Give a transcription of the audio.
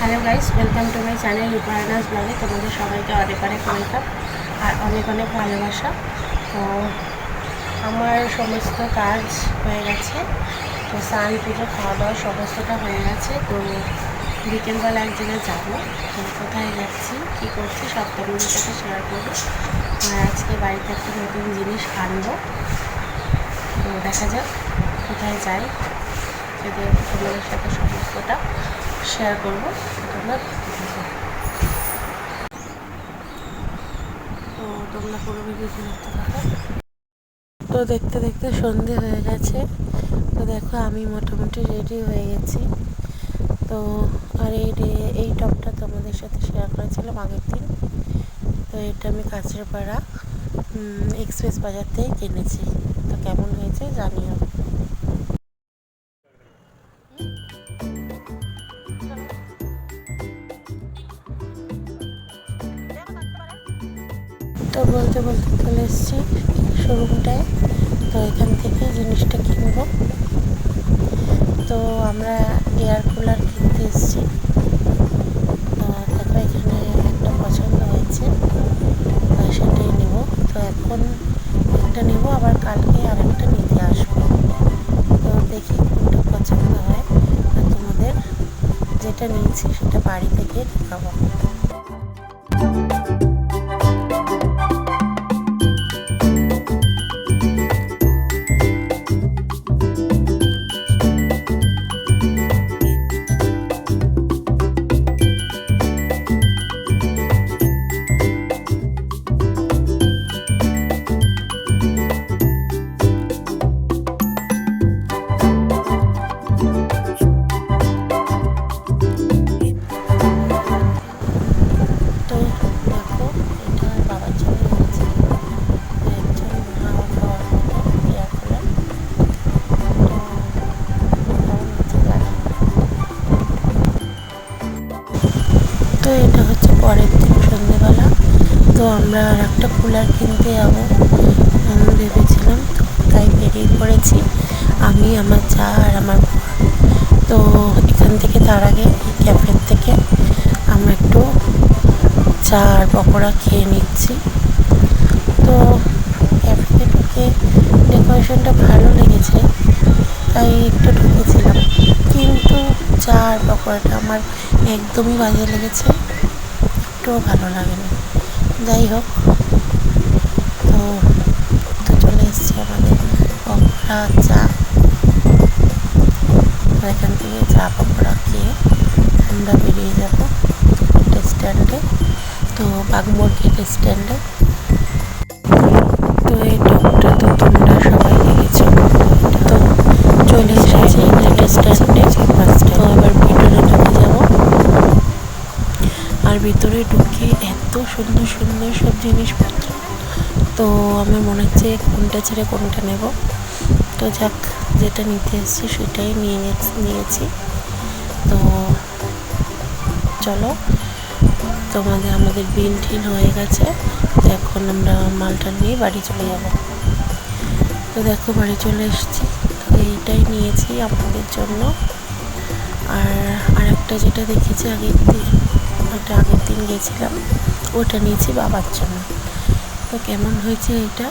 Hello guys, welcome to my channel Rupayana's ব্লগে। তোমাদের সবাইকে অনেক অনেক ওয়েলকাম আর অনেক অনেক ভালোবাসা। তো আমার সমস্ত কাজ হয়ে গেছে, তো স্নান পুজো খাওয়া দাওয়া সমস্তটা হয়ে গেছে। তো বিকেলবেলা এক জায়গায় যাবো, তো কোথায় যাচ্ছি কী করছি সব তোমাদের সাথে শেয়ার করবো। আর আজকে বাড়িতে একটা নতুন জিনিস আনবো, তো দেখা যাক কোথায় যাই, যদি তোমাদের সাথে সমস্তটা শেয়ার করবো। তোমরা তো তোমরা পুরো ভিডিওটি দেখতে থাকো। তো দেখতে দেখতে সন্ধে হয়ে গেছে। তো দেখো আমি মোটামুটি রেডি হয়ে গেছি। তো আর এই টপটা তোমাদের সাথে শেয়ার করেছিলাম আগের দিন। তো এটা আমি কাঁচরাপাড়া এক্সপ্রেস বাজার থেকে কিনেছি। তো কেমন হয়েছে জানিও। তো বলতে বলতে চলে এসেছি শোরুমটায়। তো এখান থেকে জিনিসটা কিনবো। তো আমরা এয়ার কুলার কিনতে এসেছি। তো দেখো এখানে একটা পছন্দ হয়েছে, সেটাই নেব। তো এখন একটা নেব, আবার কালকে আর একটা নিতে আসবো। তো দেখি কোনটা পছন্দ হয়। তো তোমাদের যেটা নিয়েছি সেটা বাড়ি থেকে দেখাবো। তো এটা হচ্ছে পরের দিন সন্ধ্যেবেলা। তো আমরা আর একটা কুলার কিনতে যাবো ভেবেছিলাম, তো তাই বেরিয়ে পড়েছি আমি, আমার চা আর আমার বর। তো এখান থেকে তার আগে ক্যাফের থেকে আমরা একটু চা আর পকোড়া খেয়ে নিচ্ছি। তো ক্যাফেতে ঢুকে ডেকোরেশনটা ভালো লেগেছে, তাই একটু ঢুকেছিলাম, কিন্তু চা আর পকোড়াটা আমার একদমই বাজে লেগেছে, একটুও ভালো লাগেনি। যাই হোক, তো তো চলে এসেছি আমাদের পকোড়া চা। এখান থেকে চা পকোড়া খেয়ে আমরা বেরিয়ে যাবো গেট স্ট্যান্ডে, তো বাগমোড় গেট স্ট্যান্ডে। তো এই টপটা তো তোমরা সবাই দেখেছো। তো চলে এসেছি গেট স্ট্যান্ডে। তো এবার ভিতরে ঢুকে যাবো। আর ভিতরে ঢুকে এত সুন্দর সুন্দর সব জিনিসপত্র, তো আমার মনে হচ্ছে কোনটা ছেড়ে কোনটা নেব। তো যাক, যেটা নিতে এসেছি সেটাই নিয়েছি। তো চলো, আমাদের বিল ঠিল হয়ে গেছে। তো এখন আমরা মালটা নিয়ে বাড়ি চলে যাব। তো দেখো বাড়ি চলে এসেছি। তো এইটাই নিয়েছি আমাদের জন্য। আর আরেকটা যেটা দেখেছি আগের দিন গেছিলাম, ওটা নিয়েছি বাবার জন্য। তো কেমন হয়েছে এটা